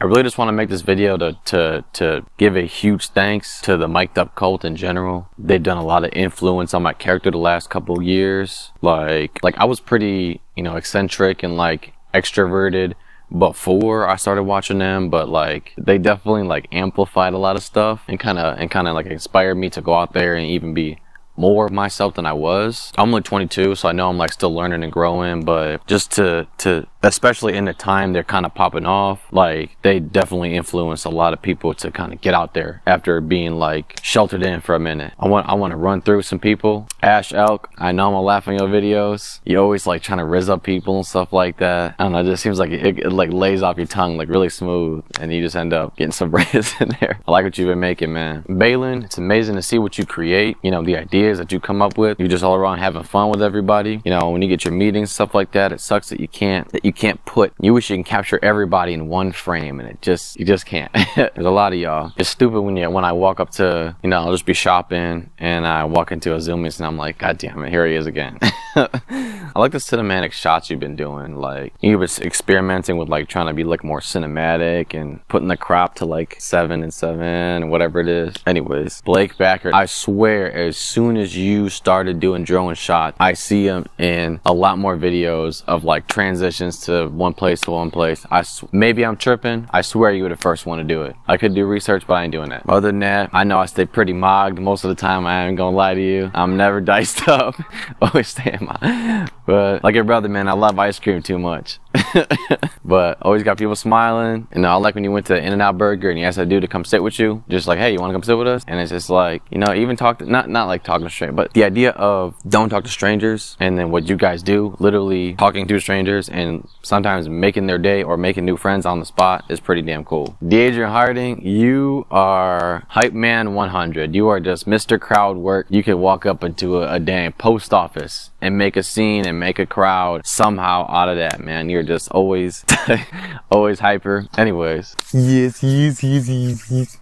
I really just want to make this video to give a huge thanks to the Mic'd Up cult in general. They've done a lot of influence on my character the last couple years. Like I was pretty, you know, eccentric and like extroverted before I started watching them, but like they definitely like amplified a lot of stuff and kind of like inspired me to go out there and even be more of myself than I was. I'm only 22, so I know I'm like still learning and growing, but just to especially in the time they're kind of popping off, like they definitely influence a lot of people to kind of get out there after being like sheltered in for a minute. I want to run through some people. Ash Elk, I know I'm gonna laugh on your videos. You always like trying to rizz up people and stuff like that. I don't know, it just seems like it like lays off your tongue like really smooth, and you just end up getting some rizz in there. I like what you've been making, man. Balin, it's amazing to see what you create. You know, the ideas that you come up with. You're just all around having fun with everybody. You know, when you get your meetings, stuff like that, it sucks that you can't put, you wish you can capture everybody in one frame, and you just can't. There's a lot of y'all. It's stupid when I walk up to, you know, I'll just be shopping and I walk into a Zoom and I'm like, God damn it, here he is again. I like the cinematic shots you've been doing. Like you've been experimenting with like trying to be like more cinematic and putting the crop to like 7 and 7, whatever it is. Anyways, Blake Backer, I swear as soon as you started doing drone shots, I see him in a lot more videos of like transitions to one place to one place. Maybe I'm tripping. I swear you were the first one to do it. I could do research, but I ain't doing that. Other than that, I know I stay pretty mogged most of the time. I ain't gonna lie to you. I'm never diced up. Always stay in my... But like your brother, man, I love ice cream too much. But always got people smiling. And I like when you went to In-N-Out Burger and you asked that dude to come sit with you. Just like, hey, you want to come sit with us? And it's just like, you know, even talk to, not like talking to strangers, but the idea of don't talk to strangers, and then what you guys do, literally talking to strangers and sometimes making their day or making new friends on the spot, is pretty damn cool. Adrian Harding, you are hype man 100. You are just Mr. Crowd Work. You could walk up into a damn post office and make a scene and make a crowd somehow out of that, man. You're just always always hyper. Anyways, yes.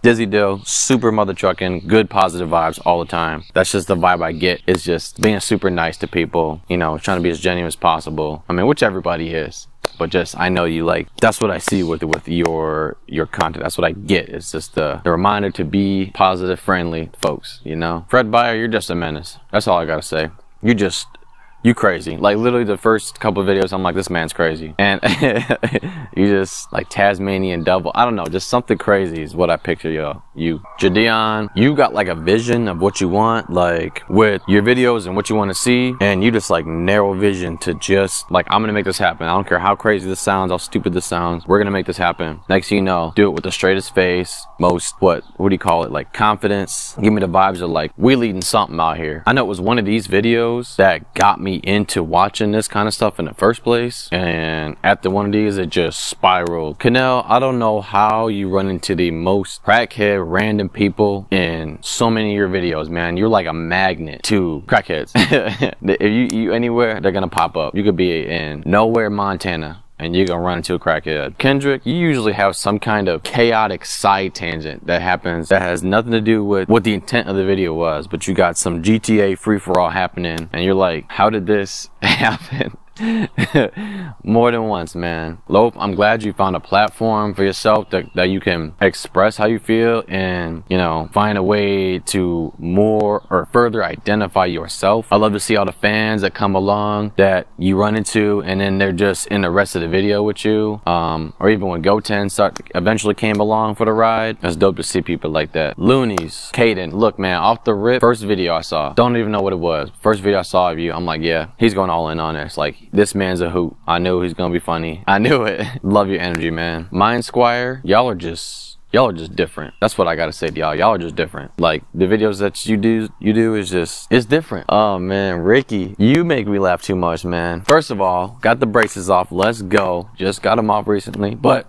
Dizzy Dill, super mother trucking, good positive vibes all the time. That's just the vibe I get, is just being super nice to people, you know, trying to be as genuine as possible. I mean, which everybody is, but just I know you like, that's what I see with your content. That's what I get. It's just the reminder to be positive, friendly folks, you know. Fred Beyer, you're just a menace. That's all I gotta say. You crazy. Like literally the first couple of videos I'm like, this man's crazy. And you just like Tasmanian devil. I don't know, just something crazy is what I picture you. Jadeon, you got like a vision of what you want, like with your videos and what you want to see, and you just like narrow vision to just like, I'm gonna make this happen. I don't care how crazy this sounds, how stupid this sounds, we're gonna make this happen. Next thing you know, do it with the straightest face, most what do you call it, like confidence. Give me the vibes of like, we leading something out here. I know it was one of these videos that got me into watching this kind of stuff in the first place, and after one of these it just spiraled. Canel, I don't know how you run into the most crackhead random people in so many of your videos, man. You're like a magnet to crackheads. If you anywhere, they're gonna pop up. You could be in nowhere, Montana, and you're gonna run into a crackhead. Kendrick, you usually have some kind of chaotic side tangent that happens that has nothing to do with what the intent of the video was, but you got some GTA free-for-all happening, and you're like, how did this happen? More than once, man. Lope, I'm glad you found a platform for yourself that you can express how you feel and, you know, find a way to more or further identify yourself. I love to see all the fans that come along that you run into and then they're just in the rest of the video with you. Or even when Goten eventually came along for the ride. It's dope to see people like that. Loonies, Caden, look, man, off the rip, first video I saw, don't even know what it was. First video I saw of you, I'm like, yeah, he's going all in on this. Like, this man's a hoot. I knew he's gonna be funny. I knew it. Love your energy, man. Mind Squire, y'all are just different. That's what I gotta say to y'all. Y'all are just different. Like the videos that you do is just, it's different. Oh man, Ricky, you make me laugh too much, man. First of all, got the braces off. Let's go. Just got them off recently, but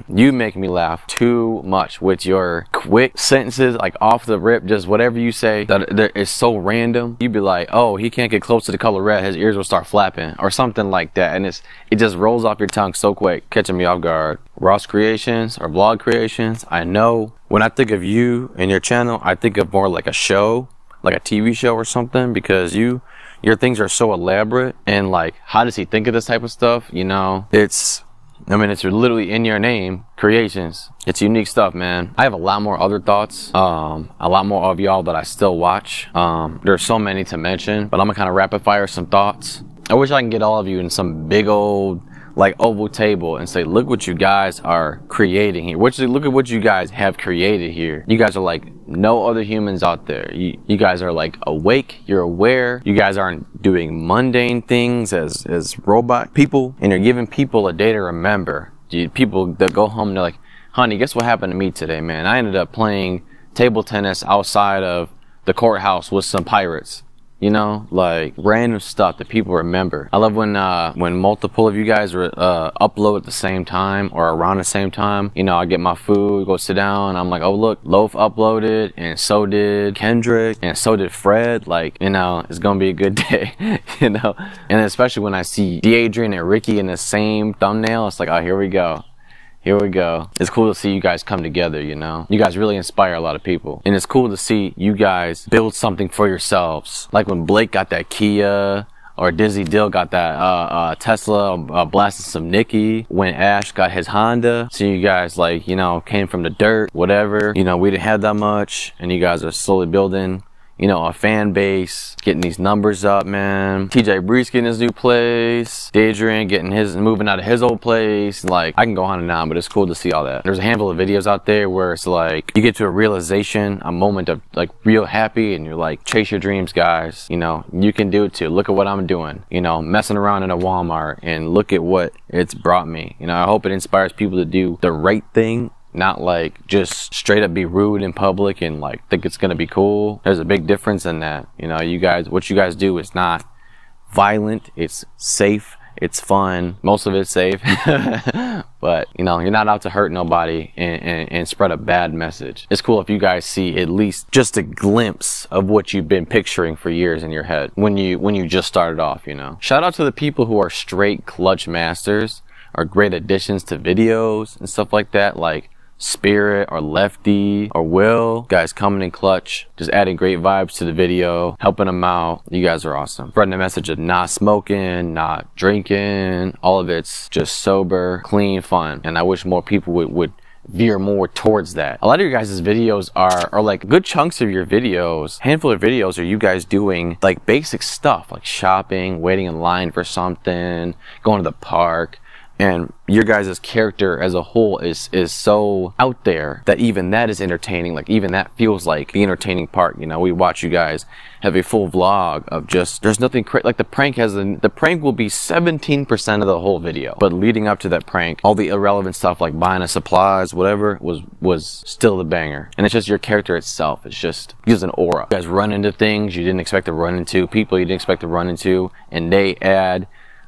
you make me laugh too much with your quick sentences, like off the rip, just whatever you say that is so random. You'd be like, oh, he can't get close to the color red, his ears will start flapping or something like that, and it just rolls off your tongue so quick, catching me off guard. Ross Creations or Vlog Creations, I know when I think of you and your channel, I think of more like a show, like a TV show or something, because your things are so elaborate, and like, how does he think of this type of stuff? You know, it's I mean, it's literally in your name, creations. It's unique stuff, man. I have a lot more other thoughts, a lot more of y'all that I still watch. There's so many to mention, but I'm gonna kind of rapid fire some thoughts. I wish I can get all of you in some big old like oval table and say, look what you guys are creating here. Look at what you guys have created here. You guys are like no other humans out there. You guys are like awake, you're aware. You guys aren't doing mundane things as robot people, and you're giving people a day to remember. People that go home and they're like, honey, guess what happened to me today, man? I ended up playing table tennis outside of the courthouse with some pirates. You know, like random stuff that people remember. I love when multiple of you guys upload at the same time or around the same time. You know, I get my food, go sit down, I'm like, oh look, Loaf uploaded, and so did Kendrick, and so did Fred. Like, you know, it's gonna be a good day. You know, and especially when I see DIDNT and Ricky in the same thumbnail, it's like, oh, here we go. Here we go. It's cool to see you guys come together, you know? You guys really inspire a lot of people. And it's cool to see you guys build something for yourselves. Like when Blake got that Kia, or Dizzy Dill got that Tesla, blasting some Nicki. When Ash got his Honda. So you guys, like, you know, came from the dirt, whatever. You know, we didn't have that much, and you guys are slowly building, you know, a fan base, getting these numbers up, man. TJ Breeze getting his new place. DIDNT moving out of his old place. Like, I can go on and on, but it's cool to see all that. There's a handful of videos out there where it's like, you get to a realization, a moment of like real happy, and you're like, chase your dreams, guys. You know, you can do it too. Look at what I'm doing. You know, messing around in a Walmart, and look at what it's brought me. You know, I hope it inspires people to do the right thing. Not like just straight up be rude in public and like think it's gonna be cool. There's a big difference in that. You know, you guys, what you guys do is not violent, it's safe, it's fun, most of it's safe. But you know, you're not out to hurt nobody and spread a bad message. It's cool if you guys see at least just a glimpse of what you've been picturing for years in your head when you just started off, you know. Shout out to the people who are straight clutch masters, or great additions to videos and stuff like that, like Spirit or Lefty or Will. Guys coming in clutch, just adding great vibes to the video, helping them out. You guys are awesome. Spreading the message of not smoking, not drinking, all of it's just sober, clean fun. And I wish more people would veer more towards that. A lot of your guys' videos are like good chunks of your videos, handful of videos are you guys doing like basic stuff like shopping, waiting in line for something, going to the park. And your guys' character as a whole is so out there that even that is entertaining. Like even that feels like the entertaining part. You know, we watch you guys have a full vlog of just, there's nothing like the prank the prank will be 17% of the whole video. But leading up to that prank, all the irrelevant stuff like buying the supplies, whatever, was still the banger. And it's just your character itself. It's just, gives an aura. You guys run into things you didn't expect to run into, people you didn't expect to run into, and they add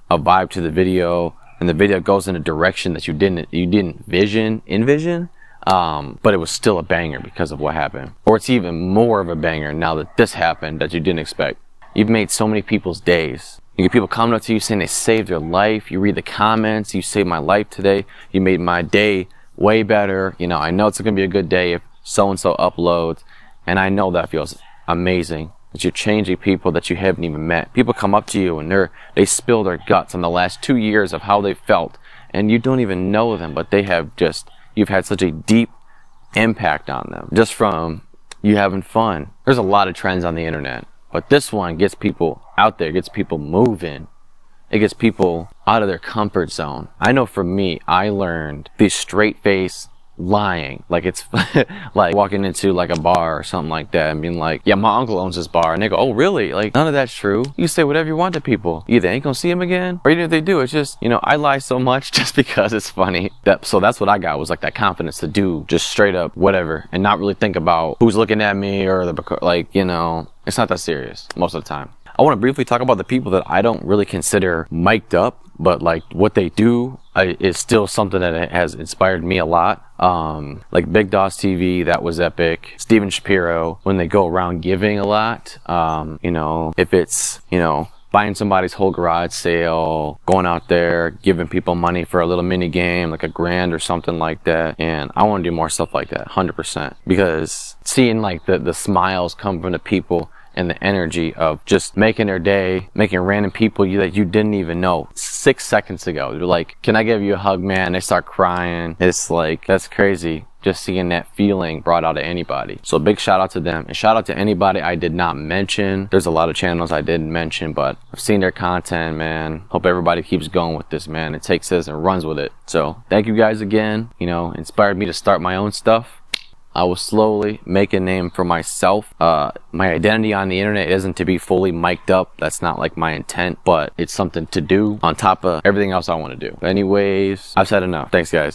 a vibe to the video. And the video goes in a direction that you didn't envision, but it was still a banger because of what happened. Or it's even more of a banger now that this happened that you didn't expect. You've made so many people's days. You get people coming up to you saying they saved their life. You read the comments, you saved my life today. You made my day way better. You know, I know it's gonna be a good day if so-and-so uploads. And I know that feels amazing. That you're changing people that you haven't even met. People come up to you and they spill their guts on the last 2 years of how they felt, and you don't even know them, but you've had such a deep impact on them just from you having fun. There's a lot of trends on the internet, but this one gets people out there, gets people moving. It gets people out of their comfort zone. I know for me, I learned the straight face lying, like it's like walking into like a bar or something like that and being like, yeah, my uncle owns this bar, and they go, oh really? Like, none of that's true. You say whatever you want to people. You either ain't gonna see them again, or even if they do, it's just, you know, I lie so much just because it's funny. So that's what I got, was like that confidence to do just straight up whatever and not really think about who's looking at me or like, you know, it's not that serious most of the time. I want to briefly talk about the people that I don't really consider mic'd up, but like what they do is still something that has inspired me a lot. Like Big Doss TV, that was epic. Steven Shapiro, when they go around giving a lot. You know, if it's, you know, buying somebody's whole garage sale, going out there, giving people money for a little mini game, like $1,000 or something like that. And I want to do more stuff like that, 100%. Because seeing like the smiles come from the people and the energy of just making their day, making random people that you didn't even know 6 seconds ago. They're like, can I give you a hug, man? They start crying. It's like, that's crazy. Just seeing that feeling brought out of anybody. So big shout out to them, and shout out to anybody I did not mention. There's a lot of channels I didn't mention, but I've seen their content, man. Hope everybody keeps going with this, man. It takes this and runs with it. So thank you guys again. You know, inspired me to start my own stuff. I will slowly make a name for myself. My identity on the internet isn't to be fully mic'd up. That's not like my intent, but it's something to do on top of everything else I want to do. But anyways, I've said enough. Thanks, guys.